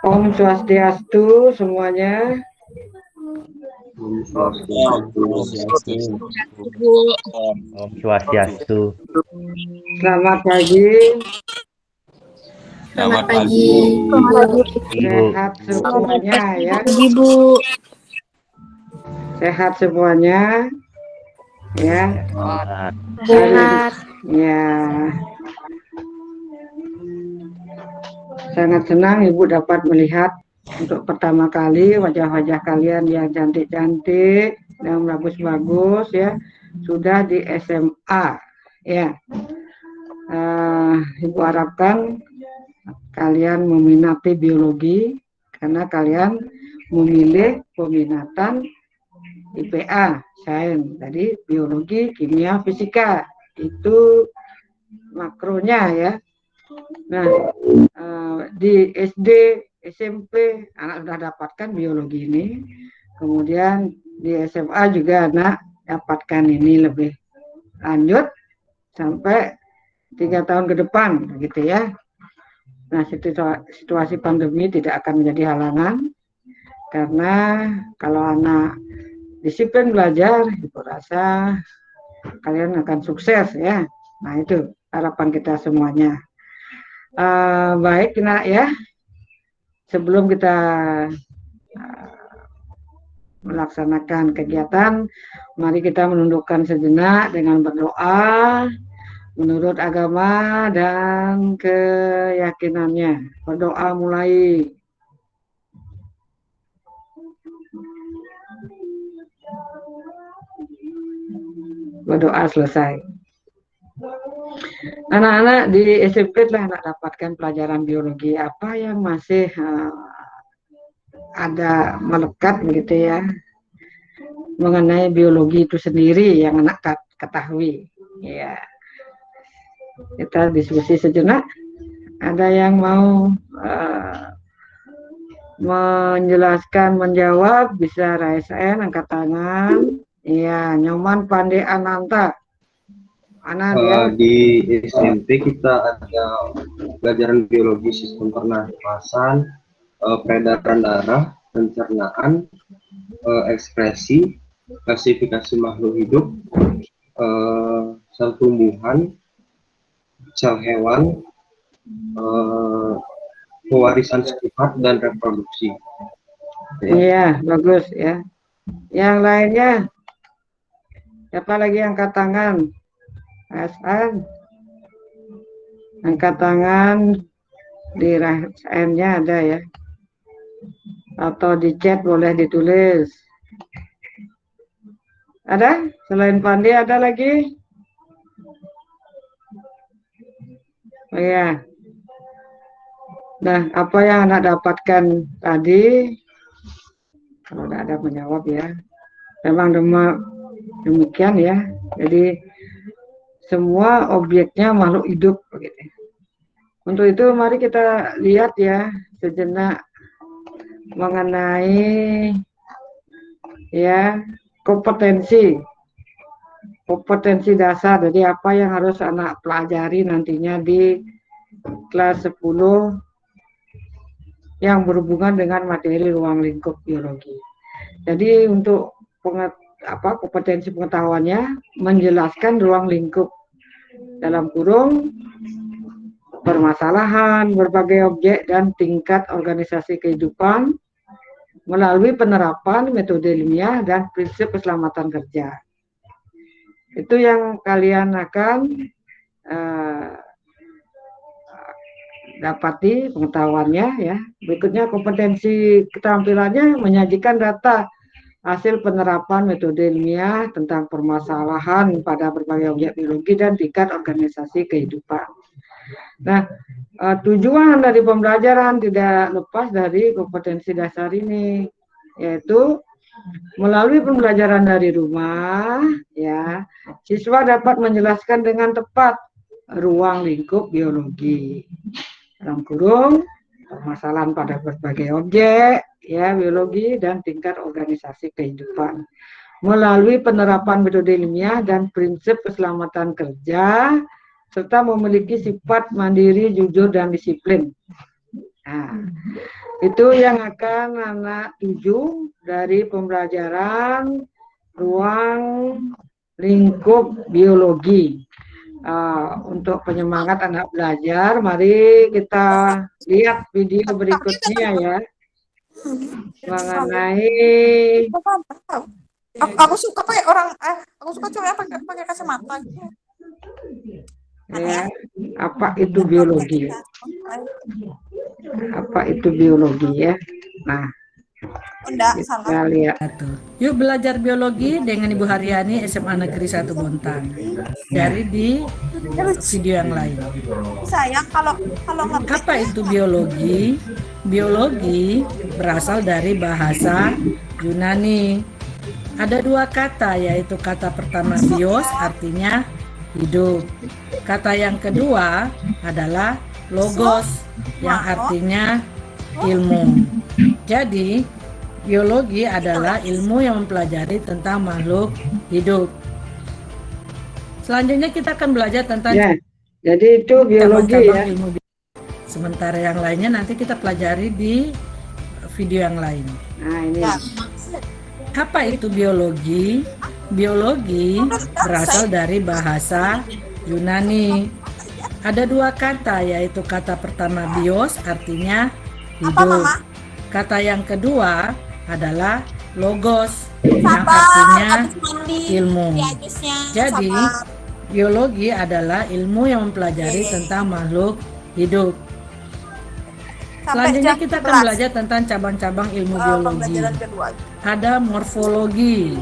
Om Swastiastu semuanya. Om Swastiastu. Om Swastiastu. Selamat pagi. Selamat pagi. Sehat semuanya ya. Ibu. Sehat semuanya. Ya. Sehat. Ya. Sangat senang Ibu dapat melihat untuk pertama kali wajah-wajah kalian yang cantik-cantik dan bagus-bagus ya, sudah di SMA ya. Ibu harapkan kalian meminati biologi karena kalian memilih peminatan IPA, sains, tadi biologi, kimia, fisika itu makronya ya. Nah, di SD, SMP anak sudah dapatkan biologi ini, kemudian di SMA juga anak dapatkan ini lebih lanjut sampai 3 tahun ke depan gitu ya. Nah, situasi pandemi tidak akan menjadi halangan karena kalau anak disiplin belajar, Ibu rasa kalian akan sukses ya. Nah, itu harapan kita semuanya. Baik, nak ya. Sebelum kita melaksanakan kegiatan, mari kita menundukkan sejenak dengan berdoa menurut agama dan keyakinannya. Berdoa mulai. Berdoa selesai. Anak-anak di SMP telah anak dapatkan pelajaran biologi. Apa yang masih ada melekat begitu ya mengenai biologi itu sendiri yang anak ketahui ya. Kita diskusi sejenak. Ada yang mau menjelaskan, menjawab, bisa raise hand, angkat tangan. Iya, Nyoman Pande Ananta. Dia? Di SMP kita ada pelajaran biologi sistem pernafasan, peredaran darah, pencernaan, ekspresi, klasifikasi makhluk hidup, sel tumbuhan, sel hewan, pewarisan sifat dan reproduksi. Iya, bagus ya. Yang lainnya, siapa lagi angkat tangan? Hasan, angkat tangan di rahasianya ada ya, atau di chat boleh ditulis. Ada? Selain Pandi ada lagi? Oh ya. Nah, apa yang anak dapatkan tadi, kalau tidak ada menjawab ya, memang demikian ya. Jadi semua objeknya makhluk hidup begitu. Untuk itu mari kita lihat ya sejenak mengenai ya kompetensi dasar. Jadi apa yang harus anak pelajari nantinya di kelas 10 yang berhubungan dengan materi ruang lingkup biologi. Jadi untuk kompetensi pengetahuannya menjelaskan ruang lingkup dalam kurung permasalahan berbagai objek dan tingkat organisasi kehidupan melalui penerapan metode ilmiah dan prinsip keselamatan kerja. Itu yang kalian akan dapati pengetahuannya ya. Berikutnya kompetensi keterampilannya menyajikan data hasil penerapan metode ilmiah tentang permasalahan pada berbagai objek biologi dan tingkat organisasi kehidupan. Nah, tujuan dari pembelajaran tidak lepas dari kompetensi dasar ini, yaitu melalui pembelajaran dari rumah, ya, siswa dapat menjelaskan dengan tepat ruang lingkup biologi. Dalam kurung, permasalahan pada berbagai objek, ya, biologi dan tingkat organisasi kehidupan. Melalui penerapan metode ilmiah dan prinsip keselamatan kerja serta memiliki sifat mandiri, jujur, dan disiplin. Nah, itu yang akan anak tuju dari pembelajaran ruang lingkup biologi. Untuk penyemangat anak belajar, mari kita lihat video berikutnya ya, mengenai Aku suka pakai aku suka cowok pakai kacamata gitu. ya, apa itu biologi? Apa itu biologi ya? Nah, Enggak, kita salah. lihat. Yuk belajar biologi dengan Ibu Haryani SMA Negeri 1 Bontang. Dari di video yang lain. Sayang kalau ngetik. Apa itu biologi? Biologi berasal dari bahasa Yunani. Ada dua kata, yaitu kata pertama bios, artinya hidup. Kata yang kedua adalah logos, yang artinya ilmu. Jadi biologi adalah ilmu yang mempelajari tentang makhluk hidup. Selanjutnya kita akan belajar tentang Ya, jadi itu biologi cabang-cabang ya. ilmu biologi. Sementara yang lainnya nanti kita pelajari di video yang lain. Nah, ini. Apa itu biologi? Biologi berasal dari bahasa Yunani. Ada dua kata, yaitu kata pertama bios, artinya hidup. Kata yang kedua adalah logos, yang artinya ilmu. Jadi biologi adalah ilmu yang mempelajari tentang makhluk hidup. Selanjutnya kita akan belajar tentang cabang-cabang ilmu biologi. Ada morfologi,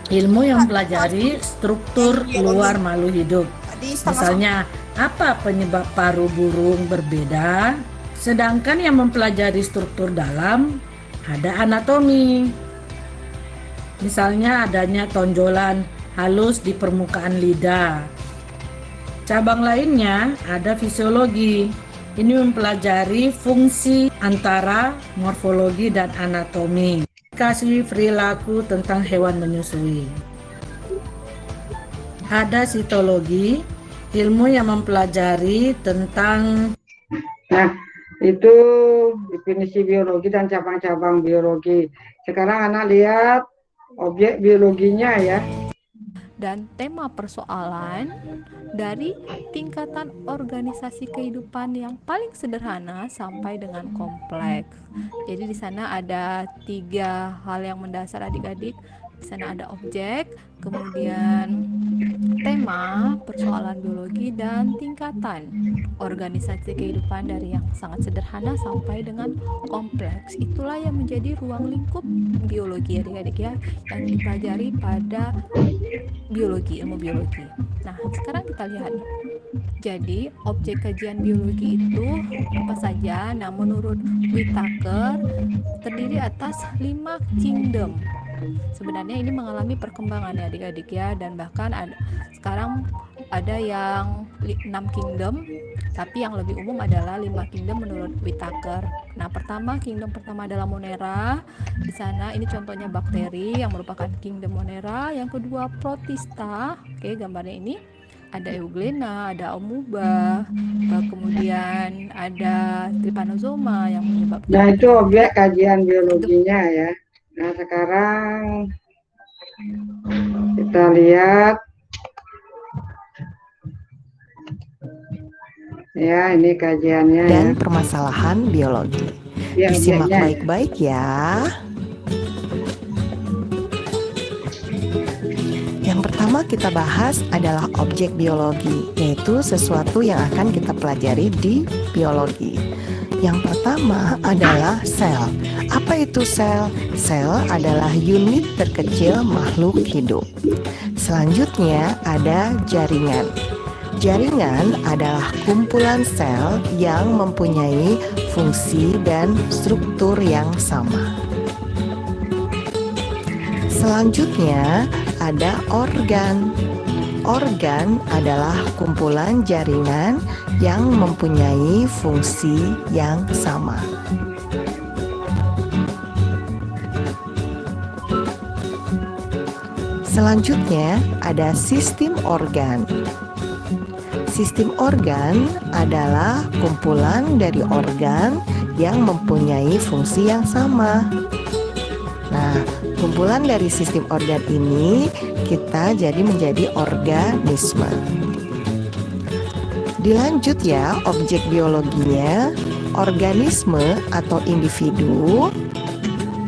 ilmu yang mempelajari struktur luar makhluk hidup. Misalnya, apa penyebab paru burung berbeda? Sedangkan yang mempelajari struktur dalam ada anatomi. Misalnya adanya tonjolan halus di permukaan lidah. Cabang lainnya ada fisiologi. Ini mempelajari fungsi antara morfologi dan anatomi. Kasih perilaku tentang hewan menyusui. Ada sitologi, ilmu yang mempelajari tentang. Nah, itu definisi biologi dan cabang-cabang biologi. Sekarang anak lihat objek biologinya ya. Dan tema persoalan dari tingkatan organisasi kehidupan yang paling sederhana sampai dengan kompleks. Jadi di sana ada 3 hal yang mendasar adik-adik. Di sana ada objek, kemudian tema, persoalan biologi, dan tingkatan organisasi kehidupan dari yang sangat sederhana sampai dengan kompleks. Itulah yang menjadi ruang lingkup biologi adik-adik ya, yang dipelajari pada biologi, ilmu biologi. Nah, sekarang kita lihat. Jadi, objek kajian biologi itu apa saja? Nah, menurut Whittaker terdiri atas 5 kingdom. Sebenarnya ini mengalami perkembangan ya adik-adik ya, dan bahkan sekarang ada yang 6 kingdom, tapi yang lebih umum adalah 5 kingdom menurut Whittaker. Nah, kingdom pertama adalah Monera. Di sana ini contohnya bakteri yang merupakan kingdom Monera. Yang kedua Protista. Oke, gambarnya ini ada Euglena, ada Amoeba, kemudian ada Trypanosoma yang menyebabkan. Nah, itu objek kajian biologinya ya. Nah, sekarang kita lihat ya, ini kajiannya dan ya. permasalahan biologi. Ya, Disimak objeknya. baik-baik ya. Yang pertama kita bahas adalah objek biologi, yaitu sesuatu yang akan kita pelajari di biologi. Yang pertama adalah sel. Apa itu sel? Sel adalah unit terkecil makhluk hidup. Selanjutnya ada jaringan. Jaringan adalah kumpulan sel yang mempunyai fungsi dan struktur yang sama. Selanjutnya ada organ. Organ adalah kumpulan jaringan yang mempunyai fungsi yang sama. Selanjutnya ada sistem organ. Sistem organ adalah kumpulan dari organ yang mempunyai fungsi yang sama. Nah, kumpulan dari sistem organ ini kita jadi menjadi organisme. Dilanjut ya, objek biologinya, organisme atau individu.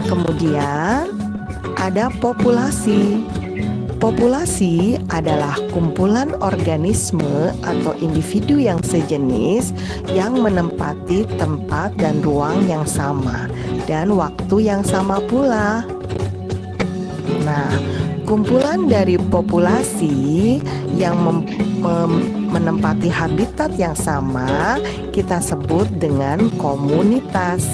Kemudian ada populasi. Populasi adalah kumpulan organisme atau individu yang sejenis yang menempati tempat dan ruang yang sama dan waktu yang sama pula. Nah, kumpulan dari populasi yang menempati habitat yang sama kita sebut dengan komunitas.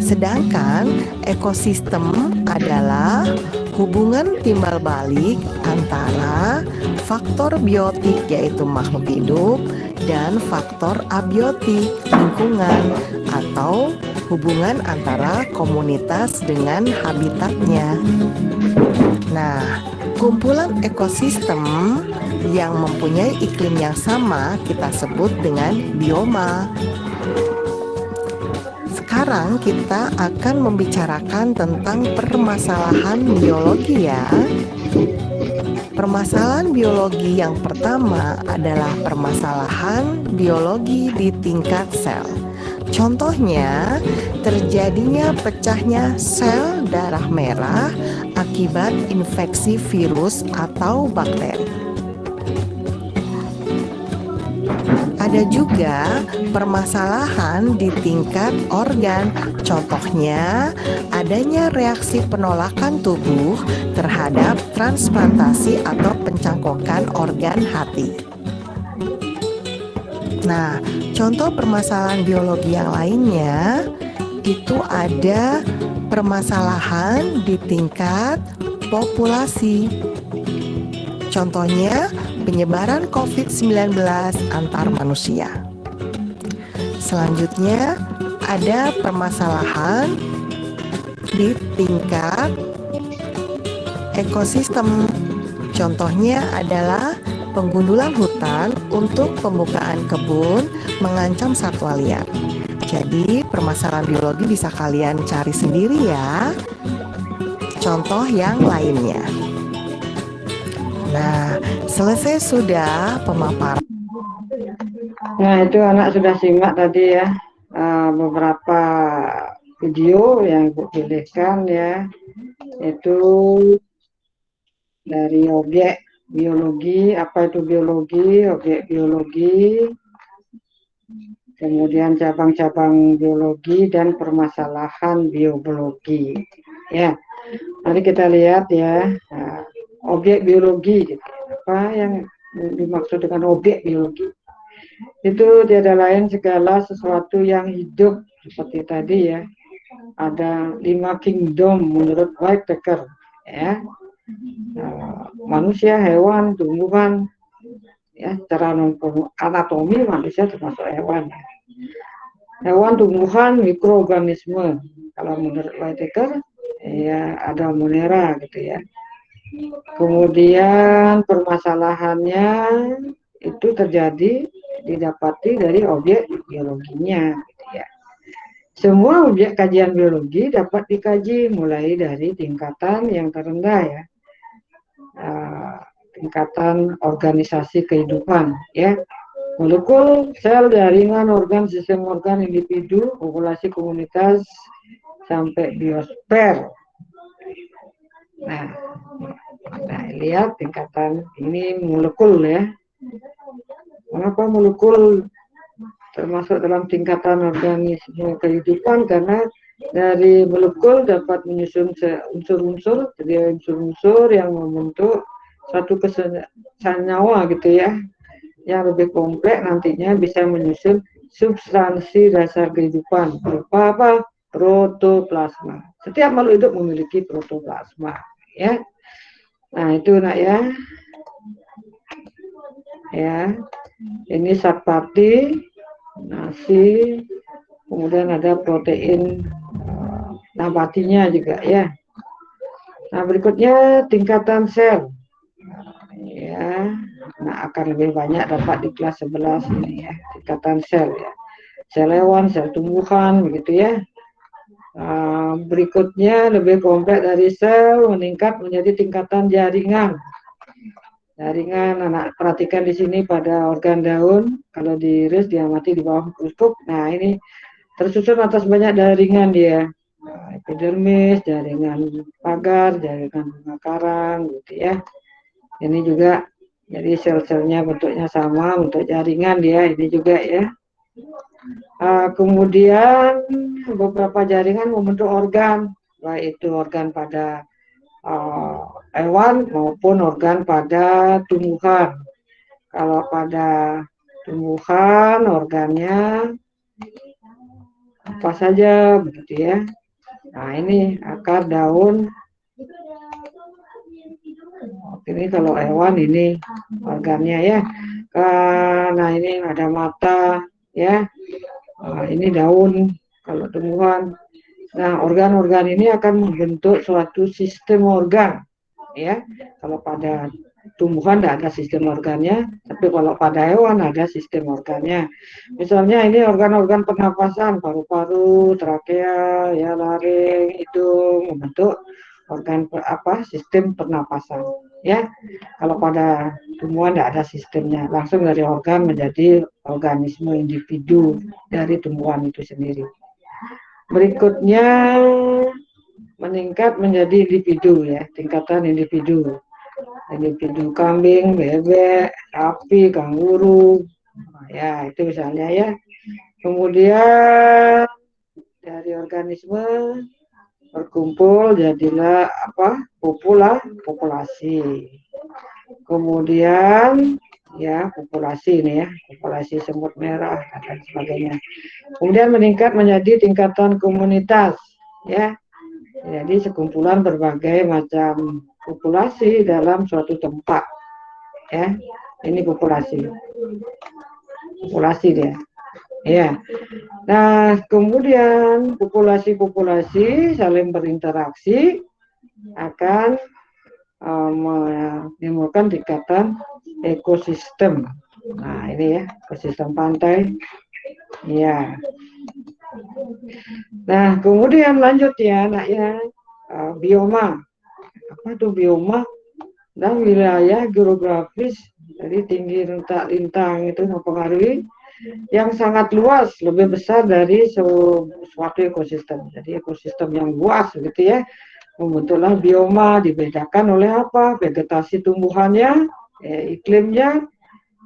Sedangkan ekosistem adalah hubungan timbal balik antara faktor biotik yaitu makhluk hidup dan faktor abiotik lingkungan atau hubungan antara komunitas dengan habitatnya. Nah, kumpulan ekosistem yang mempunyai iklim yang sama kita sebut dengan bioma. Sekarang kita akan membicarakan tentang permasalahan biologi ya. Permasalahan biologi yang pertama adalah permasalahan biologi di tingkat sel. Contohnya, terjadinya pecahnya sel darah merah akibat infeksi virus atau bakteri. Ada juga permasalahan di tingkat organ. Contohnya, adanya reaksi penolakan tubuh terhadap transplantasi atau pencangkokan organ hati. Nah, contoh permasalahan biologi yang lainnya itu ada permasalahan di tingkat populasi. Contohnya, penyebaran COVID-19 antar manusia. Selanjutnya, ada permasalahan di tingkat ekosistem. Contohnya adalah penggundulan hutan untuk pembukaan kebun mengancam satwa liar. Jadi, permasalahan biologi bisa kalian cari sendiri ya. Contoh yang lainnya. Nah, selesai sudah pemaparan. Nah, itu anak sudah simak tadi ya beberapa video yang Ibu pilihkan ya, itu dari objek biologi, apa itu biologi, objek biologi, kemudian cabang-cabang biologi dan permasalahan biologi. Ya, mari kita lihat ya. Objek biologi, apa yang dimaksud dengan objek biologi? Itu tiada lain segala sesuatu yang hidup seperti tadi ya. Ada 5 kingdom menurut Whitaker ya. Manusia, hewan, tumbuhan, ya secara anatomi manusia termasuk hewan. Hewan, tumbuhan, mikroorganisme. Kalau menurut Whitaker ya ada monera gitu ya. Kemudian permasalahannya itu terjadi didapati dari objek biologinya gitu ya. Semua objek kajian biologi dapat dikaji mulai dari tingkatan yang terendah ya, tingkatan organisasi kehidupan ya, molekul, sel, jaringan, organ, sistem organ, individu, populasi, komunitas, sampai biosfer. Nah, lihat tingkatan ini molekul ya. Mengapa molekul termasuk dalam tingkatan organisme kehidupan? Karena dari molekul dapat menyusun unsur-unsur, jadi unsur-unsur yang membentuk satu senyawa gitu ya, yang lebih kompleks nantinya bisa menyusun substansi dasar kehidupan berupa apa? Protoplasma. Setiap makhluk hidup memiliki protoplasma ya. Nah, itu nak ya. Ya. Ini zat parti, nasi, kemudian ada protein nabatinya juga ya. Nah, berikutnya tingkatan sel. Ya, nah akan lebih banyak dapat di kelas 11 ini ya, tingkatan sel ya. Sel hewan, sel tumbuhan, begitu ya. Berikutnya lebih kompleks dari sel meningkat menjadi tingkatan jaringan. Jaringan, anak perhatikan di sini pada organ daun, kalau diiris diamati di bawah mikroskop. Nah ini tersusun atas banyak jaringan dia. Epidermis, jaringan pagar, jaringan bunga karang, gitu ya. Ini juga jadi sel-selnya bentuknya sama, bentuk jaringan dia ini juga ya. Kemudian beberapa jaringan membentuk organ, baik itu organ pada hewan maupun organ pada tumbuhan. Kalau pada tumbuhan organnya apa saja begitu ya. Nah ini akar, daun. Ini kalau hewan ini organnya ya. Nah ini ada mata ya. Ini daun kalau tumbuhan. Nah organ-organ ini akan membentuk suatu sistem organ ya. Kalau pada tumbuhan tidak ada sistem organnya, tapi kalau pada hewan ada sistem organnya. Misalnya ini organ-organ pernapasan, paru-paru, trakea, ya laring, hidung, membentuk organ sistem pernapasan. Ya, kalau pada tumbuhan tidak ada sistemnya, langsung dari organ menjadi organisme individu dari tumbuhan itu sendiri. Berikutnya meningkat menjadi individu ya, tingkatan individu. Individu kambing, bebek, sapi, kanguru, ya itu misalnya ya. Kemudian dari organisme berkumpul jadilah populasi. Kemudian ya populasi ini ya, populasi semut merah dan sebagainya. Kemudian meningkat menjadi tingkatan komunitas ya. Jadi sekumpulan berbagai macam populasi dalam suatu tempat ya. Ini populasi dia ya. Nah kemudian populasi saling berinteraksi akan menimbulkan tingkatan ekosistem. Nah ini ya, ekosistem pantai ya. Nah kemudian lanjut ya anak ya, bioma. Apa itu bioma? Dan wilayah geografis, jadi tinggi rentak lintang itu mempengaruhi yang sangat luas, lebih besar dari suatu ekosistem. Jadi ekosistem yang luas gitu ya, membentuklah bioma. Dibedakan oleh apa? Vegetasi tumbuhannya, iklimnya,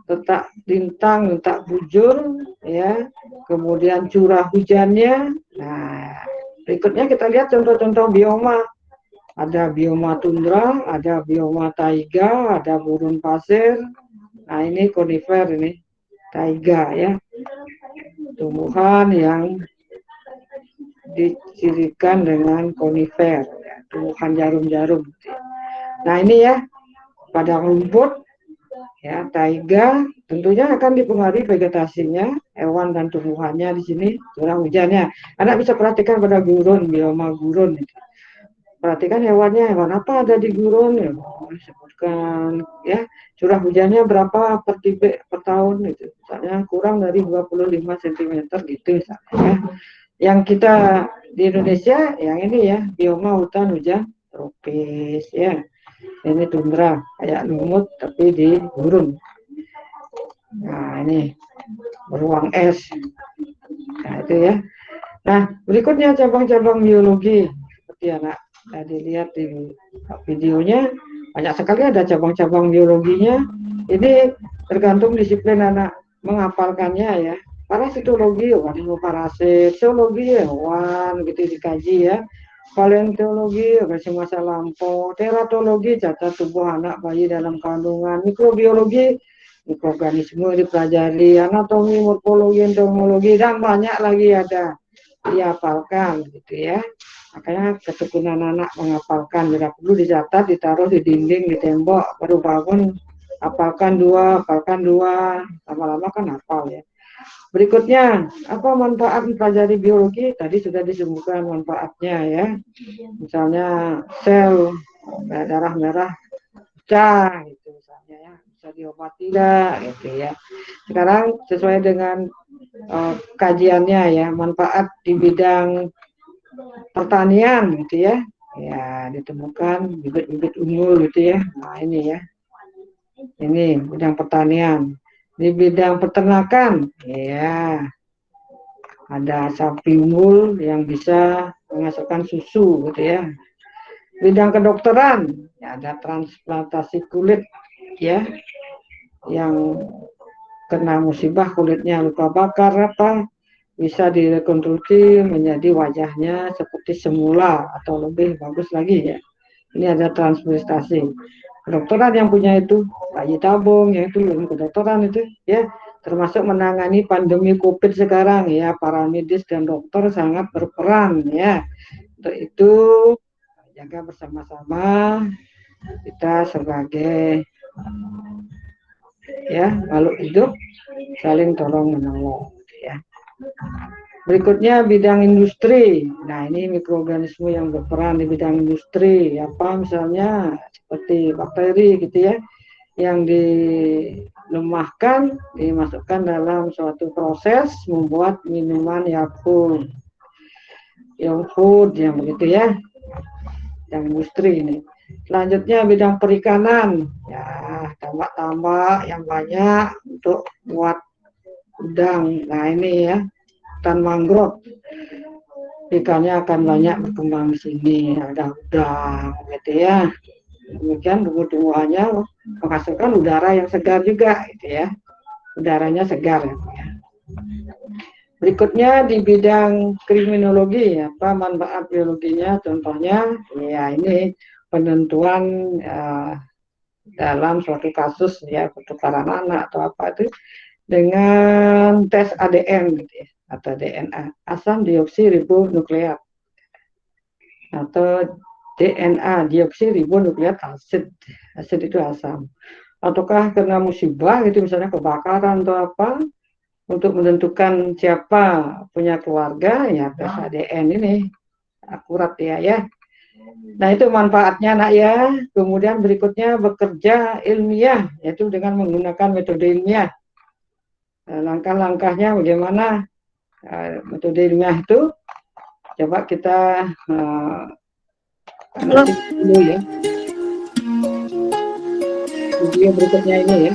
letak lintang, letak bujur, ya, kemudian curah hujannya. Nah, berikutnya kita lihat contoh-contoh bioma. Ada bioma tundra, ada bioma taiga, ada gurun pasir. Nah ini konifer ini, taiga ya, tumbuhan yang dicirikan dengan konifer, ya, tumbuhan jarum-jarum. Nah ini ya, padang rumput, ya taiga, tentunya akan dipengaruhi vegetasinya, hewan dan tumbuhannya di sini, curah hujannya. Anak bisa perhatikan pada gurun, bioma gurun. Perhatikan hewannya, hewan apa ada di gurun, ya, sebutkan ya, curah hujannya berapa per titik per tahun gitu. Misalnya kurang dari 25 cm gitu misalnya ya. Yang kita di Indonesia yang ini ya, bioma hutan hujan tropis ya. Ini tundra kayak lumut tapi di gurun. Nah, ini beruang es. Nah, itu ya. Nah, berikutnya cabang-cabang biologi seperti anak tadi lihat di videonya, banyak sekali ada cabang-cabang biologinya. Ini tergantung disiplin anak menghafalkannya ya. Parasitologi, organisme parasit, zoologi, hewan gitu dikaji ya. Paleontologi, organisme masa lampau, teratologi, cacat tubuh anak bayi dalam kandungan, mikrobiologi, mikroorganisme dipelajari, anatomi, morfologi, entomologi, dan banyak lagi ada dihafalkan gitu ya. Makanya ketekunan anak menghafalkan, bila perlu dicatat, ditaruh di dinding, di tembok, baru bangun hafalkan dua, lama-lama kan hafal ya. Berikutnya, apa manfaat mempelajari biologi? Tadi sudah disebutkan manfaatnya ya. Misalnya sel darah merah pecah gitu misalnya ya, bisa diobati tidak gitu ya. Sekarang sesuai dengan kajiannya ya, manfaat di bidang pertanian gitu ya, ya ditemukan bibit-bibit unggul gitu ya. Nah ini ya, ini bidang pertanian. Di bidang peternakan ya, ada sapi unggul yang bisa menghasilkan susu gitu ya. Bidang kedokteran ya, ada transplantasi kulit ya, yang kena musibah kulitnya luka bakar apa, bisa direkonstruksi menjadi wajahnya seperti semula atau lebih bagus lagi ya. Ini ada transplantasi. Kedokteran yang punya itu, bayi tabung, yaitu ilmu kedokteran itu ya, termasuk menangani pandemi COVID sekarang ya, para medis dan dokter sangat berperan ya. Untuk itu jaga bersama-sama kita sebagai ya makhluk hidup, saling tolong menolong ya. Berikutnya bidang industri. Nah ini mikroorganisme yang berperan di bidang industri apa, misalnya seperti bakteri gitu ya, yang dilemahkan dimasukkan dalam suatu proses membuat minuman Yakult, yang food yang begitu ya, yang industri ini. Selanjutnya bidang perikanan ya, tambak-tambak yang banyak untuk buat udang. Nah ini ya, hutan mangrove, ikannya akan banyak berkembang di sini, ada udang gitu ya. Kemudian tumbuh-tumbuhannya menghasilkan udara yang segar juga gitu ya, udaranya segar ya. Berikutnya di bidang kriminologi, apa manfaat biologinya? Contohnya, ya ini penentuan dalam suatu kasus ya, pertukaran anak atau apa itu dengan tes ADN gitu ya, atau DNA, asam deoksiribonukleat atau DNA, deoksiribonukleat asid. Asid itu asam. Ataukah kena musibah gitu, misalnya kebakaran atau apa, untuk menentukan siapa punya keluarga ya tes ADN ini akurat ya. Nah itu manfaatnya nak ya. Kemudian berikutnya bekerja ilmiah, yaitu dengan menggunakan metode ilmiah. Langkah-langkahnya bagaimana metode ilmiah itu, coba kita dulu ya, video berikutnya ini ya.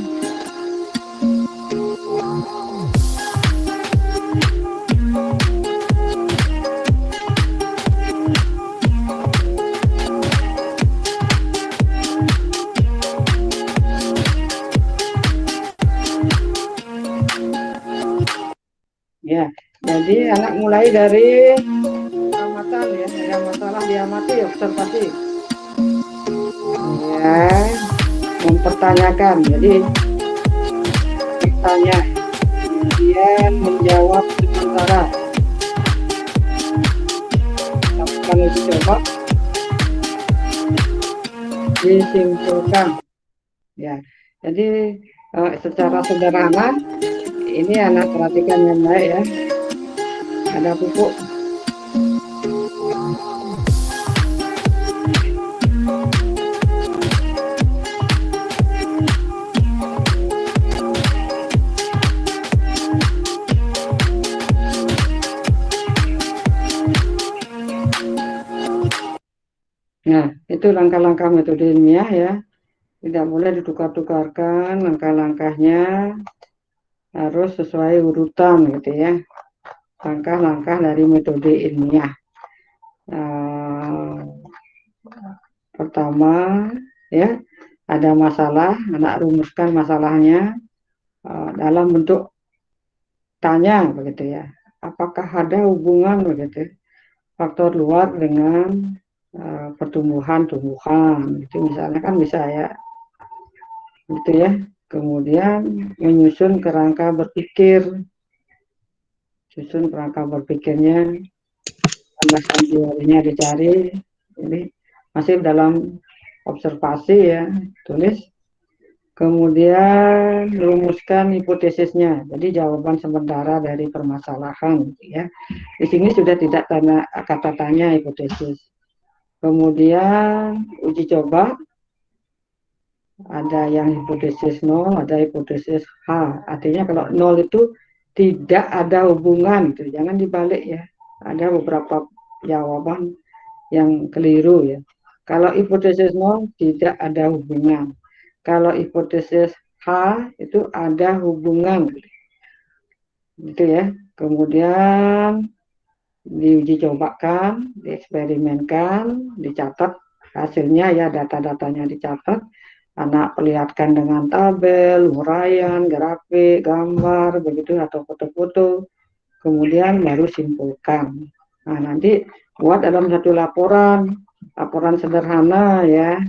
Ya, jadi anak mulai dari amatan ya, ada masalah diamati, observasi. Ya, mempertanyakan. Jadi bertanya, kemudian menjawab sementara. Lakukan uji coba, disimpulkan. Ya, jadi secara sederhana ini anak perhatikan yang baik ya. Ada pupuk. Nah, itu langkah-langkah metode ilmiah ya. Tidak boleh ditukar-tukarkan langkah-langkahnya, harus sesuai urutan gitu ya. Langkah-langkah dari metode ilmiah. Pertama ya, ada masalah, anak rumuskan masalahnya dalam bentuk tanya begitu ya. Apakah ada hubungan begitu faktor luar dengan pertumbuhan itu misalnya kan bisa ya gitu ya. Kemudian menyusun kerangka berpikir, susun kerangka berpikirnya, landasan teorinya dicari. Ini masih dalam observasi ya, tulis. Kemudian rumuskan hipotesisnya, jadi jawaban sementara dari permasalahan ya. Di sini sudah tidak kata tanya hipotesis. Kemudian uji coba, Ada yang hipotesis 0, ada hipotesis H. Artinya kalau 0 itu tidak ada hubungan, gitu. Jangan dibalik ya. Ada beberapa jawaban yang keliru ya. Kalau hipotesis 0 tidak ada hubungan. Kalau hipotesis H itu ada hubungan. Gitu ya. Kemudian diuji cobakan, dieksperimenkan, dicatat hasilnya ya, data-datanya dicatat. Anak perlihatkan dengan tabel, uraian, grafik, gambar, begitu atau foto-foto. Kemudian baru simpulkan. Nah, nanti buat dalam satu laporan sederhana ya.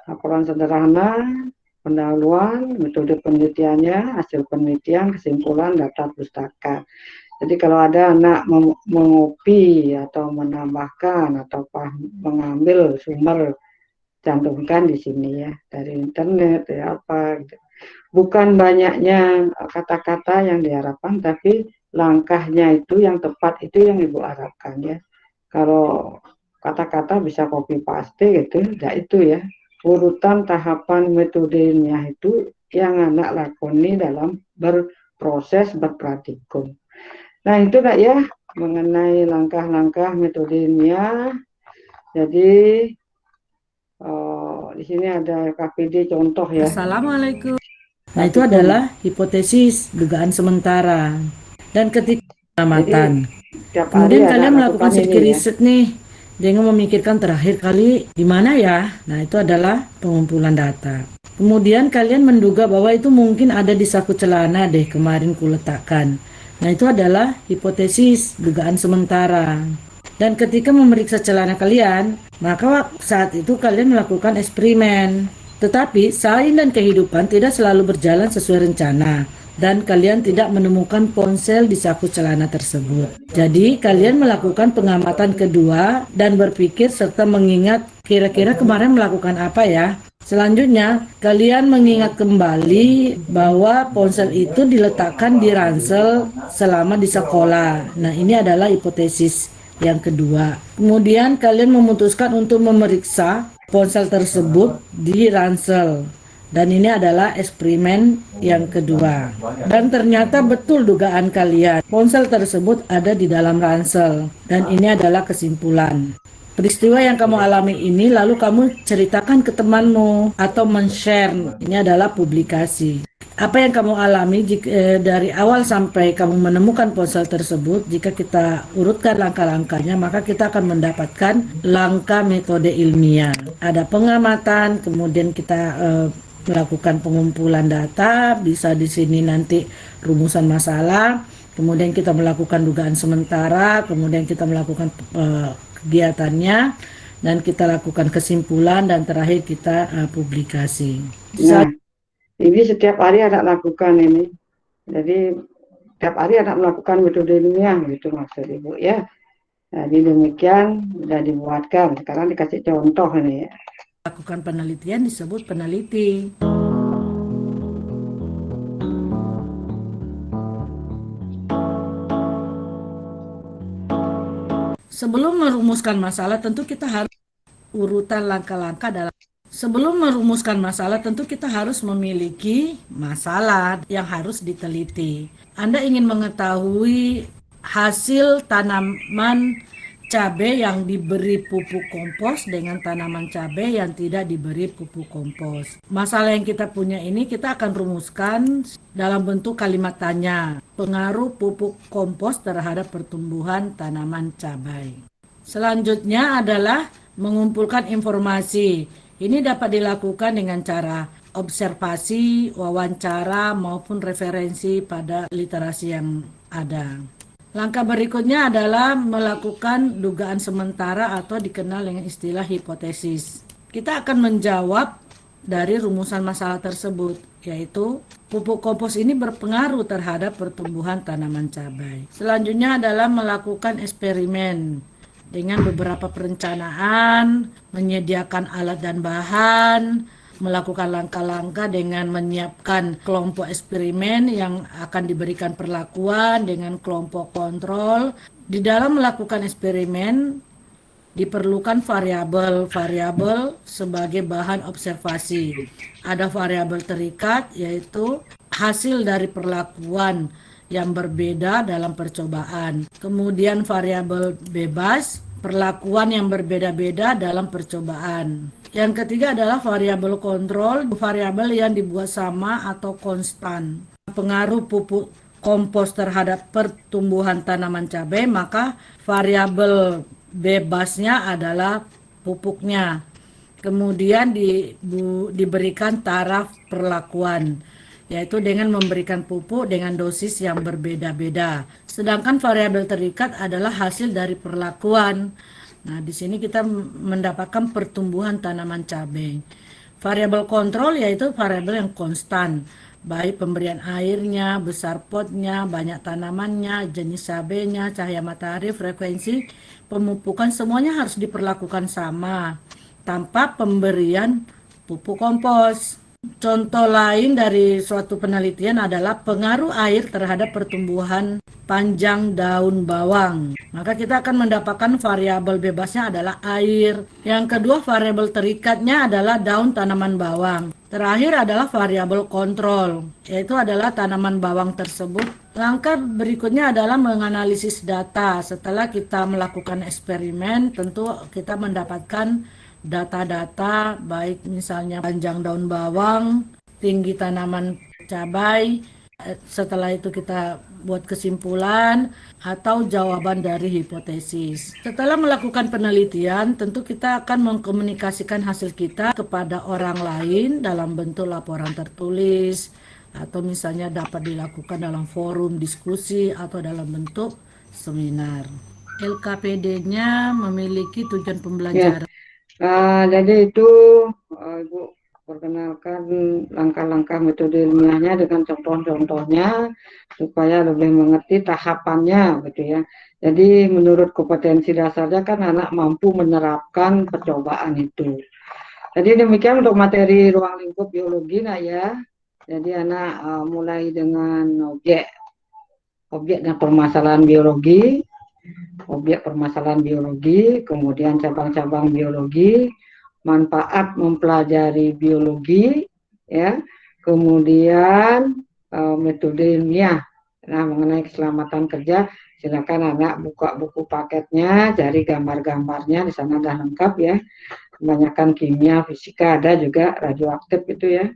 Laporan sederhana, pendahuluan, metode penelitiannya, hasil penelitian, kesimpulan, daftar pustaka. Jadi kalau ada anak mengopi atau menambahkan atau mengambil sumber, cantumkan di sini ya, dari internet ya apa gitu. Bukan banyaknya kata-kata yang diharapkan, tapi langkahnya itu yang tepat, itu yang Ibu harapkan ya. Kalau kata-kata bisa copy paste gitu, ya itu ya. Urutan tahapan metodenya itu yang anak lakoni dalam berproses berpraktikum. Nah itu Kak ya, mengenai langkah-langkah metodenya. Jadi di sini ada KPD contoh ya. Assalamualaikum. Nah, itu adalah hipotesis dugaan sementara. Dan ketika pengamatan, kemudian kalian melakukan sedikit riset nih dengan memikirkan terakhir kali di mana ya. Nah, itu adalah pengumpulan data. Kemudian kalian menduga bahwa itu mungkin ada di saku celana deh, kemarin kuletakkan. Nah, itu adalah hipotesis dugaan sementara. Dan ketika memeriksa celana kalian, maka saat itu kalian melakukan eksperimen. Tetapi sains dan kehidupan tidak selalu berjalan sesuai rencana, dan kalian tidak menemukan ponsel di saku celana tersebut. Jadi kalian melakukan pengamatan kedua dan berpikir serta mengingat kira-kira kemarin melakukan apa ya. Selanjutnya, kalian mengingat kembali bahwa ponsel itu diletakkan di ransel selama di sekolah. Nah, ini adalah hipotesis yang kedua. Kemudian kalian memutuskan untuk memeriksa ponsel tersebut di ransel. Dan ini adalah eksperimen yang kedua. Dan ternyata betul dugaan kalian. Ponsel tersebut ada di dalam ransel. Dan ini adalah kesimpulan. Peristiwa yang kamu alami ini lalu kamu ceritakan ke temanmu atau men-share. Ini adalah publikasi. Apa yang kamu alami dari awal sampai kamu menemukan ponsel tersebut, jika kita urutkan langkah-langkahnya, maka kita akan mendapatkan langkah metode ilmiah. Ada pengamatan, kemudian kita melakukan pengumpulan data, bisa di sini nanti rumusan masalah, kemudian kita melakukan dugaan sementara, kemudian kita melakukan kegiatannya, dan kita lakukan kesimpulan, dan terakhir kita publikasi. Ini setiap hari anak lakukan ini. Jadi setiap hari anak melakukan metode ilmiah gitu maksud Ibu ya. Jadi demikian sudah dibuatkan. Sekarang dikasih contoh ini ya. Lakukan penelitian disebut peneliti. Sebelum merumuskan masalah tentu kita harus urutan langkah-langkah dalam. Sebelum merumuskan masalah, tentu kita harus memiliki masalah yang harus diteliti. Anda ingin mengetahui hasil tanaman cabai yang diberi pupuk kompos dengan tanaman cabai yang tidak diberi pupuk kompos. Masalah yang kita punya ini kita akan rumuskan dalam bentuk kalimat tanya. Pengaruh pupuk kompos terhadap pertumbuhan tanaman cabai. Selanjutnya adalah mengumpulkan informasi. Ini dapat dilakukan dengan cara observasi, wawancara, maupun referensi pada literasi yang ada. Langkah berikutnya adalah melakukan dugaan sementara atau dikenal dengan istilah hipotesis. Kita akan menjawab dari rumusan masalah tersebut, yaitu pupuk kompos ini berpengaruh terhadap pertumbuhan tanaman cabai. Selanjutnya adalah melakukan eksperimen dengan beberapa perencanaan, menyediakan alat dan bahan, melakukan langkah-langkah dengan menyiapkan kelompok eksperimen yang akan diberikan perlakuan dengan kelompok kontrol. Di dalam melakukan eksperimen, diperlukan variabel sebagai bahan observasi. Ada variabel terikat, yaitu hasil dari perlakuan yang berbeda dalam percobaan. Kemudian variabel bebas, perlakuan yang berbeda-beda dalam percobaan. Yang ketiga adalah variabel kontrol, variabel yang dibuat sama atau konstan. Pengaruh pupuk kompos terhadap pertumbuhan tanaman cabai, maka variabel bebasnya adalah pupuknya. Kemudian diberikan taraf perlakuan, yaitu dengan memberikan pupuk dengan dosis yang berbeda-beda. Sedangkan variabel terikat adalah hasil dari perlakuan. Nah, di sini kita mendapatkan pertumbuhan tanaman cabai. Variabel kontrol yaitu variabel yang konstan, baik pemberian airnya, besar potnya, banyak tanamannya, jenis cabainya, cahaya matahari, frekuensi pemupukan, semuanya harus diperlakukan sama tanpa pemberian pupuk kompos. Contoh lain dari suatu penelitian adalah pengaruh air terhadap pertumbuhan panjang daun bawang. Maka kita akan mendapatkan variabel bebasnya adalah air. Yang kedua, variabel terikatnya adalah daun tanaman bawang. Terakhir adalah variabel kontrol, yaitu adalah tanaman bawang tersebut. Langkah berikutnya adalah menganalisis data. Setelah kita melakukan eksperimen, tentu kita mendapatkan data-data baik misalnya panjang daun bawang, tinggi tanaman cabai. Setelah itu kita buat kesimpulan atau jawaban dari hipotesis. Setelah melakukan penelitian, tentu kita akan mengkomunikasikan hasil kita kepada orang lain dalam bentuk laporan tertulis, atau misalnya dapat dilakukan dalam forum diskusi atau dalam bentuk seminar. LKPD-nya memiliki tujuan pembelajaran. Jadi itu Ibu perkenalkan langkah-langkah metode ilmiahnya dengan contoh-contohnya supaya lebih mengerti tahapannya gitu ya. Jadi menurut kompetensi dasarnya kan anak mampu menerapkan percobaan itu. Jadi demikian untuk materi ruang lingkup biologi nak ya. Jadi anak mulai dengan objek dan permasalahan biologi, objek permasalahan biologi, kemudian cabang-cabang biologi, manfaat mempelajari biologi, ya, kemudian metode ilmiah. Nah, mengenai keselamatan kerja, silakan anak buka buku paketnya, cari gambar-gambarnya, di sana ada lengkap ya. Kebanyakan kimia, fisika, ada juga radioaktif itu ya.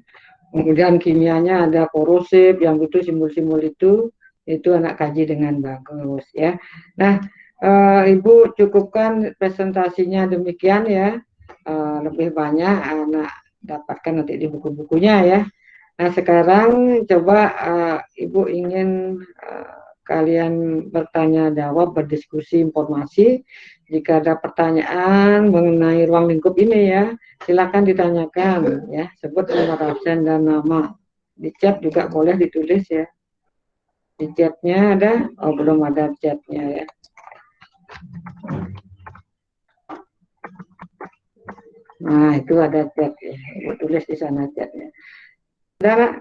Kemudian kimianya ada korosif, yang itu simbol-simbol itu anak kaji dengan bagus ya. Nah, Ibu cukupkan presentasinya demikian ya. Lebih banyak anak dapatkan nanti di buku-bukunya ya. Nah, sekarang coba Ibu ingin kalian bertanya jawab, berdiskusi informasi. Jika ada pertanyaan mengenai ruang lingkup ini ya, silakan ditanyakan ya. Sebut nomor absen dan nama. Di chat juga boleh ditulis ya. Di chatnya ada? Oh, belum ada chatnya ya. Nah, itu ada chat ya. Ibu tulis di sana chatnya. Ada?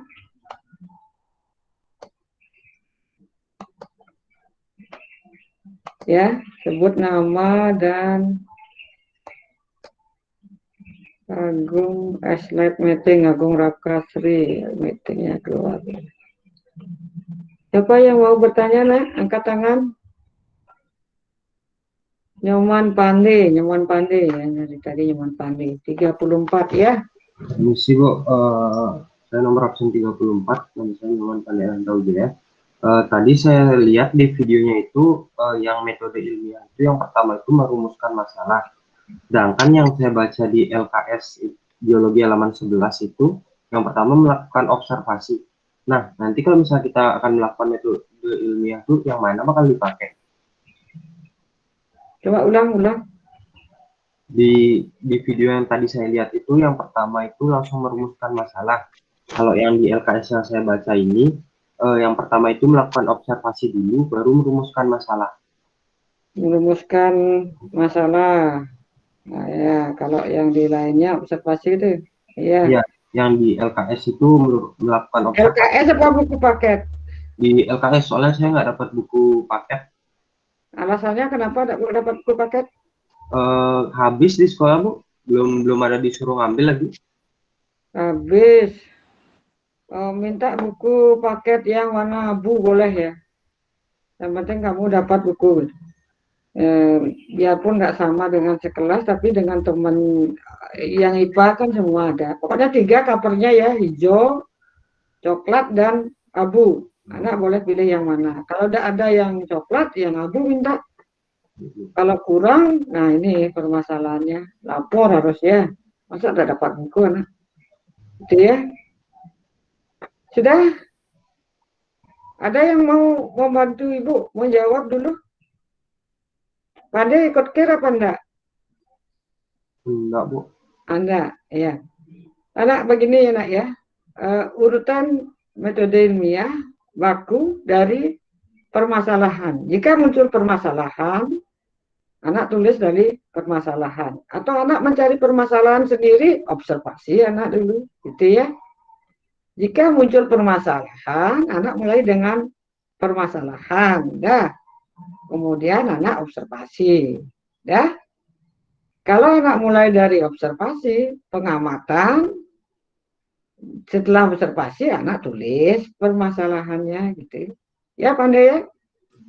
Ya, sebut nama dan Agung slide meeting, Agung Rakasri, meetingnya keluar. Siapa yang mau bertanya, nak? Angkat tangan. Nyoman Pandey ya, dari tadi Nyoman Pandey, 34 ya. Misi Bu, saya nomor absen 34, dan saya Nyoman Pandey Antauja ya. Tadi saya lihat di videonya itu, yang metode ilmiah itu yang pertama itu merumuskan masalah. Sedangkan yang saya baca di LKS Biologi halaman 11 itu, yang pertama melakukan observasi. Nah, nanti kalau misalnya kita akan melakukan metode ilmiah itu, yang mana bakal dipakai? Coba ulang. Di video yang tadi saya lihat itu, yang pertama itu langsung merumuskan masalah. Kalau yang di LKS yang saya baca ini, yang pertama itu melakukan observasi dulu, baru merumuskan masalah. Merumuskan masalah. Nah, ya, kalau yang di lainnya observasi itu, iya. Ya, yang di LKS itu melakukan observasi. LKS apa buku paket? Di LKS, soalnya saya nggak dapat buku paket. Alasannya kenapa tidak dapat buku paket? Habis di sekolah Bu, belum ada disuruh ngambil lagi. Habis. Minta buku paket yang warna abu boleh ya. Yang penting kamu dapat buku. Biarpun nggak sama dengan sekelas, tapi dengan teman yang IPA kan semua ada. Pokoknya 3 covernya ya, hijau, coklat, dan abu. Anak boleh pilih yang mana. Kalau udah ada yang coklat, yang abu minta. Kalau kurang, nah ini permasalahannya. Lapor harus ya. Masa udah dapat buku anak? Itu ya. Sudah? Ada yang mau membantu Ibu? Mau jawab dulu? Pade ikut kira apa enggak? Enggak Bu. Anda, ya. Anak begini ya nak ya. Urutan metode ilmiah baku dari permasalahan. Jika muncul permasalahan, anak tulis dari permasalahan. Atau anak mencari permasalahan sendiri, observasi anak dulu. Gitu ya. Jika muncul permasalahan, anak mulai dengan permasalahan, dah. Kemudian anak observasi, dah. Kalau anak mulai dari observasi, pengamatan, setelah observasi anak tulis permasalahannya, gitu. Ya, pandai ya?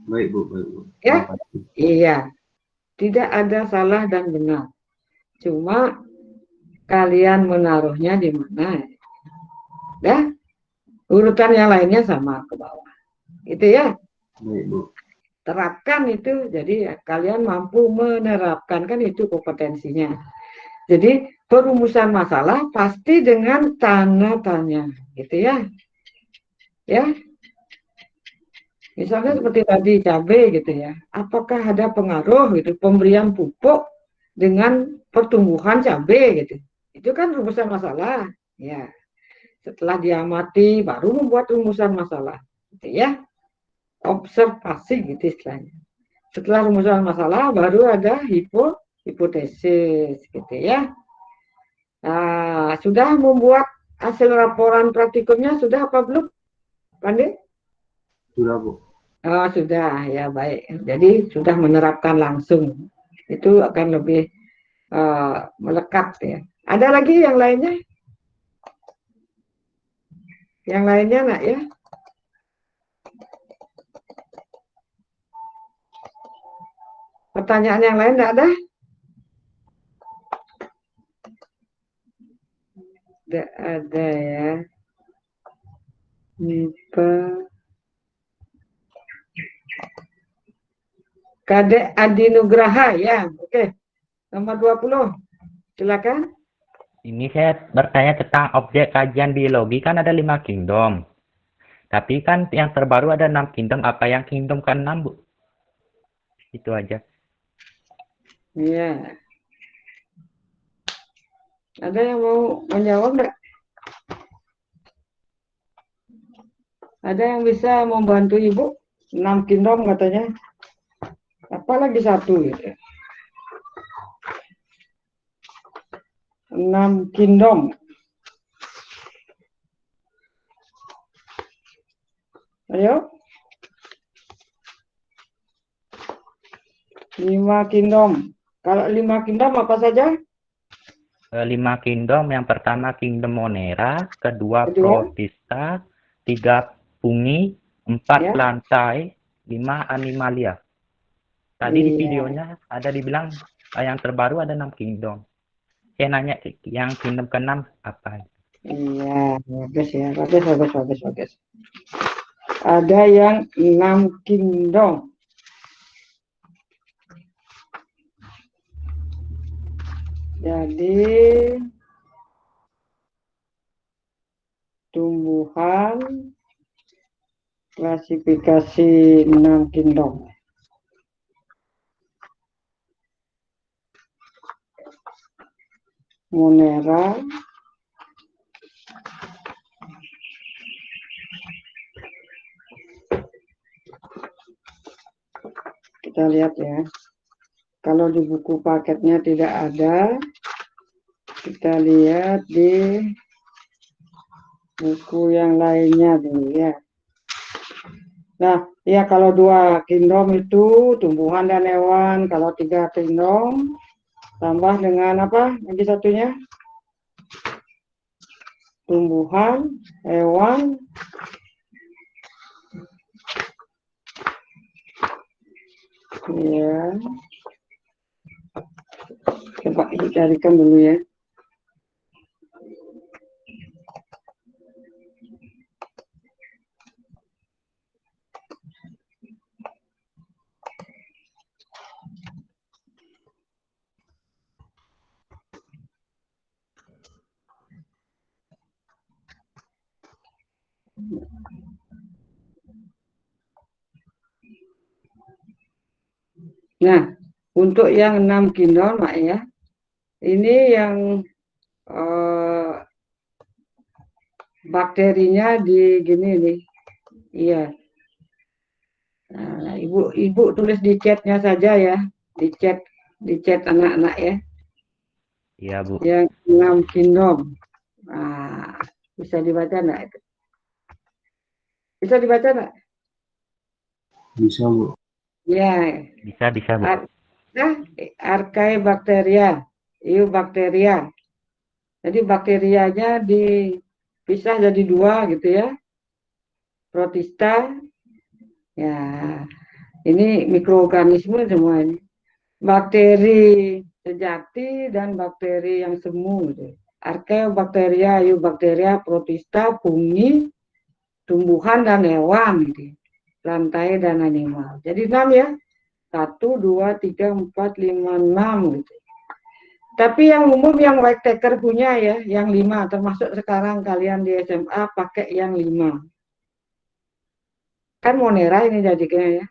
Baik Bu, baik Bu. Ya, iya. Tidak ada salah dan benar. Cuma kalian menaruhnya di mana? Dah, urutan yang lainnya sama ke bawah. Itu ya. Baik Bu. Terapkan itu, jadi kalian mampu menerapkan, kan itu kompetensinya. Jadi perumusan masalah pasti dengan tanda tanya, gitu ya. Ya. Misalnya seperti tadi cabai gitu ya. Apakah ada pengaruh gitu pemberian pupuk dengan pertumbuhan cabai gitu. Itu kan rumusan masalah, ya. Setelah diamati baru membuat rumusan masalah, gitu ya. Observasi gitu istilahnya. Setelah rumusan masalah baru ada hipotesis, gitu ya. Nah, sudah membuat hasil laporan praktikumnya sudah apa belum, Pandi? Sudah Bu. Oh, sudah ya, baik. Jadi sudah menerapkan langsung. Itu akan lebih melekat ya. Ada lagi yang lainnya? Yang lainnya nak ya? Pertanyaan yang lain tidak ada? Tidak ada ya. MIPA. Kadek Adi Nugraha ya. Oke. Nomor 20. Silakan. Ini saya bertanya tentang objek kajian biologi, kan ada 5 kingdom. Tapi kan yang terbaru ada 6 kingdom. Apa yang kingdom ke-6, Bu? Itu aja. Iya. Ada yang mau menjawab enggak? Ada yang bisa membantu Ibu? 6 kingdom katanya. Apalagi 1 gitu. 6 kingdom. Ayo. 5 kingdom. Kalau 5 kingdom apa saja? 5 kingdom, yang pertama kingdom Monera, kedua Protista, 3 fungi, 4 Ya. lantai, 5 animalia. Tadi di videonya ada dibilang yang terbaru ada 6 kingdom. Saya nanya yang kingdom ke-6 apa? Iya, bagus ya. Bagus. Ada yang 6 kingdom. Jadi tumbuhan klasifikasi 6 kingdom. Monera, kita lihat ya. Kalau di buku paketnya tidak ada, kita lihat di buku yang lainnya dulu ya. Nah, ya kalau 2 kingdom itu tumbuhan dan hewan, kalau 3 kingdom Tambah dengan apa? Lagi satunya? Tumbuhan, hewan, ya. Coba carikan dulu ya. Nah, untuk yang 6 kingdom, Mak ya, ini yang bakterinya di gini nih, iya. Nah, ibu tulis di chatnya saja ya, di chat anak-anak ya. Iya, Bu. Yang 6 kingdom. Nah, bisa dibaca enggak itu? Bisa dibaca enggak? Bisa, Bu. Ya. Bisa, Bu. Nah, Archaebacteria, Eubacteria. Jadi bakterianya dipisah jadi 2 gitu ya. Protista. Ya, ini mikroorganisme semua ini. Bakteri sejati dan bakteri yang semu gitu. Archaeobacteria, Eubacteria, protista, fungi, tumbuhan dan hewan gitu. Lantai dan animal. Jadi 6 ya. 1, 2, 3, 4, 5, 6 gitu. Tapi yang umum yang white taker punya ya, yang 5, termasuk sekarang kalian di SMA pakai yang 5. Kan Monera ini jadinya ya.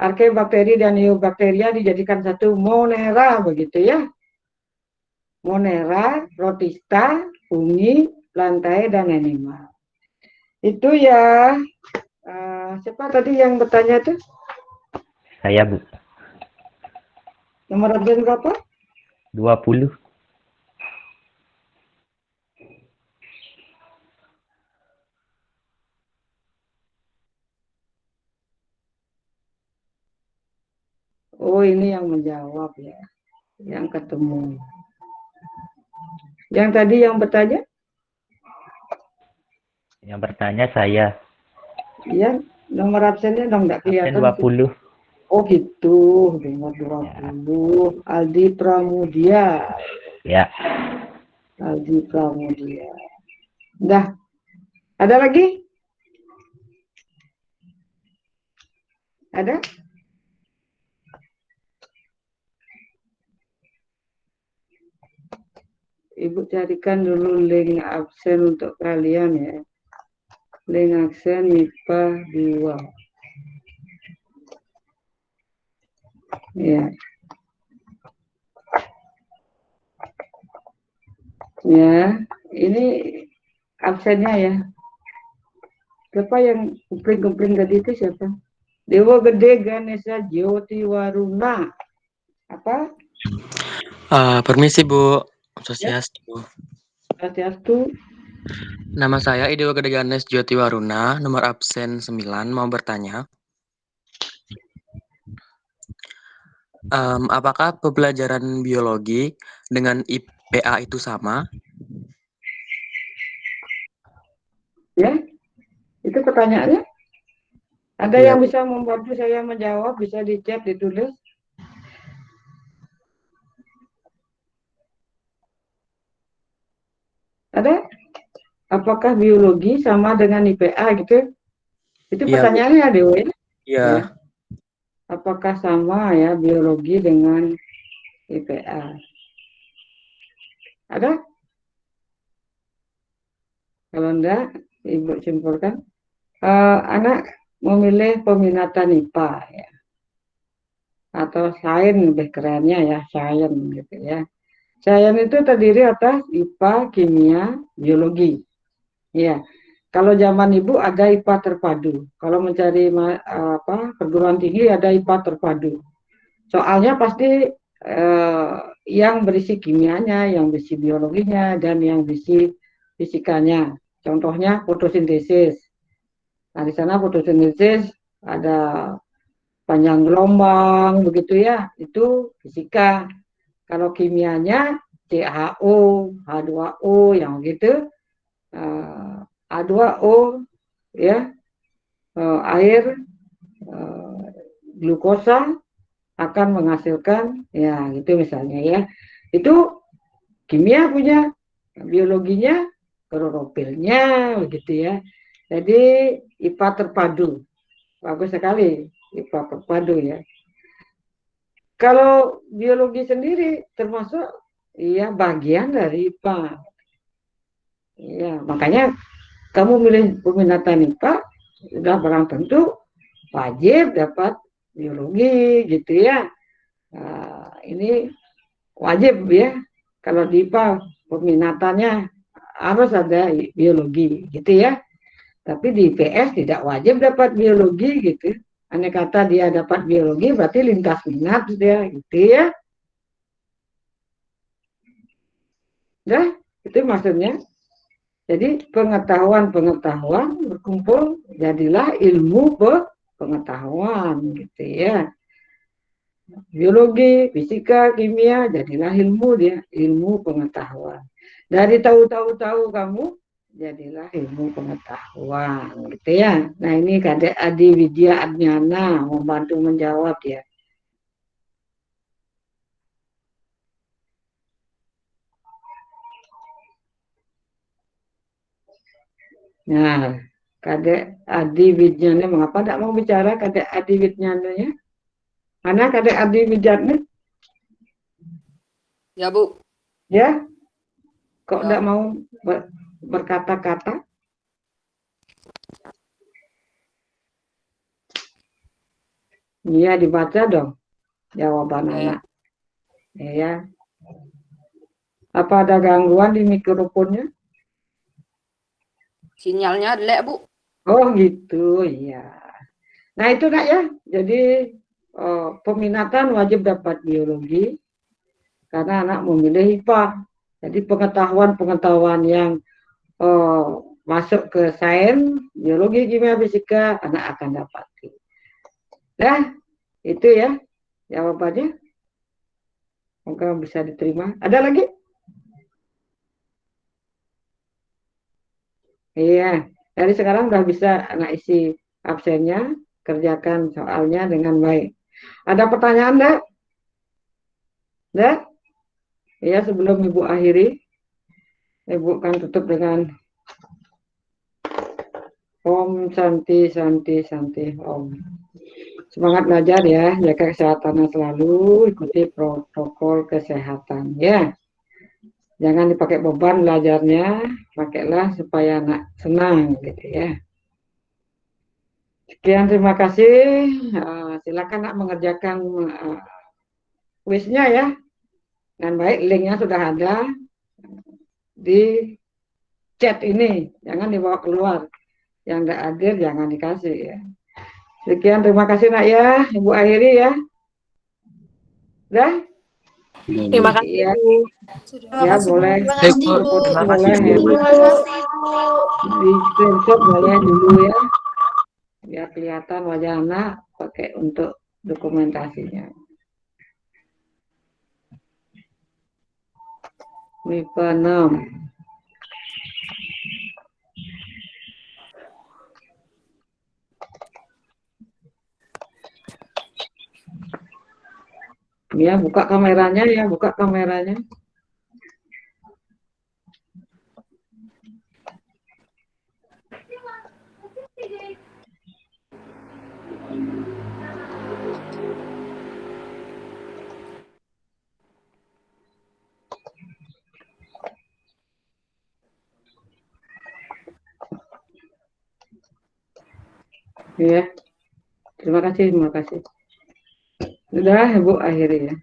Archaeobakteri dan Eubacteria dijadikan satu Monera begitu ya. Monera, protista, fungi, lantai dan animal. Itu ya. Siapa tadi yang bertanya itu? Saya, Bu. Nomor absen berapa? 20. Oh, ini yang menjawab ya. Yang ketemu. Yang tadi yang bertanya? Yang bertanya saya. Iya, nomor absennya dong nggak Absen kelihatan. 20. Oh gitu, nomor 20. Ya. Aldi Pramudia. Ya. Aldi Pramudia. Udah. Ada lagi? Ada? Ibu carikan dulu link absen untuk kalian ya. Link absen MIPA 2. Ya. Ya, ini absennya ya. Siapa yang kupling-kupling tadi itu siapa? Dewa Gede Ganesha Jyoti Waruna. Apa? Permisi Bu, Swastiastu. Swastiastu. Nama saya Idewa Gede Ganes Jyoti Waruna, nomor absen 9, mau bertanya. Apakah pembelajaran biologi dengan IPA itu sama? Ya, itu pertanyaannya. Ada Ya. yang bisa membantu saya menjawab, bisa di chat, ditulis. Ada? Apakah biologi sama dengan IPA gitu? Itu Ya, pertanyaannya ya, Dewi. Iya. Ya. Apakah sama ya biologi dengan IPA? Ada? Kalau enggak, Ibu simpulkan. Anak memilih peminatan IPA ya. Atau sains lebih kerennya ya, sains gitu ya. Sains itu terdiri atas IPA, kimia, biologi. Ya. Kalau zaman Ibu ada IPA terpadu. Kalau mencari perguruan tinggi ada IPA terpadu. Soalnya pasti yang berisi kimianya, yang berisi biologinya, dan yang berisi fisikanya. Contohnya fotosintesis. Nah, di sana fotosintesis ada panjang gelombang, begitu ya, itu fisika. Kalau kimianya CHO, H2O yang gitu, H2O ya, air, glukosa akan menghasilkan ya gitu misalnya ya. Itu kimia punya, biologinya klorofilnya begitu ya. Jadi IPA terpadu. Bagus sekali IPA terpadu ya. Kalau biologi sendiri termasuk ya bagian dari IPA. Ya, makanya kamu milih peminatan IPA sudah barang tentu wajib dapat biologi gitu ya. Ini wajib ya. Kalau di IPA peminatannya harus ada biologi gitu ya. Tapi di IPS tidak wajib dapat biologi gitu. Andai kata dia dapat biologi berarti lintas minat dia gitu ya. Dah, itu maksudnya. Jadi pengetahuan berkumpul jadilah ilmu pengetahuan gitu ya. Biologi, fisika, kimia jadilah ilmu dia, ilmu pengetahuan. Dari tahu kamu jadilah ilmu pengetahuan gitu ya. Nah ini Kadek Adi Widya Adnyana membantu menjawab ya. Nah, Kadek Adi Widyana mengapa tidak mau bicara Kadek Adi Widyana ya? Mana Kadek Adi Widyana? Ya, Bu. Ya? Kok Ya. tidak mau berkata-kata? Iya, dibaca dong jawaban anak. Ya. Apa ada gangguan di mikrofonnya? Sinyalnya jelek, Bu. Oh gitu, iya. Nah itu Nak ya, jadi peminatan wajib dapat biologi karena anak memilih IPA. Jadi pengetahuan yang masuk ke sains, biologi, kimia, fisika, anak akan dapat. Nah, itu ya jawabannya. Semoga bisa diterima. Ada lagi? Iya, dari sekarang udah bisa anak isi absennya, kerjakan soalnya dengan baik. Ada pertanyaan enggak? Enggak? Ya, sebelum Ibu akhiri, Ibu kan tutup dengan Om Santi Santi Santi Om. Semangat belajar ya, jaga kesehatannya selalu, ikuti protokol kesehatan ya. Jangan dipakai beban belajarnya, pakailah supaya anak senang gitu ya. Sekian, terima kasih. Silakan nak mengerjakan kuisnya ya. Dengan baik, linknya sudah ada di chat ini, jangan dibawa keluar. Yang tidak hadir jangan dikasih ya. Sekian, terima kasih Nak ya, Ibu akhiri ya. Dah? Terima kasih, Ya, Bu. ya boleh. Terima kasih, Bu. Boleh ya. Di screenshot boleh dulu ya. Biar kelihatan wajah anak pakai untuk dokumentasinya. MIPA 6. Ya, buka kameranya ya, buka kameranya. Ya, terima kasih, terima kasih. Sudah, Ibu akhiri ya.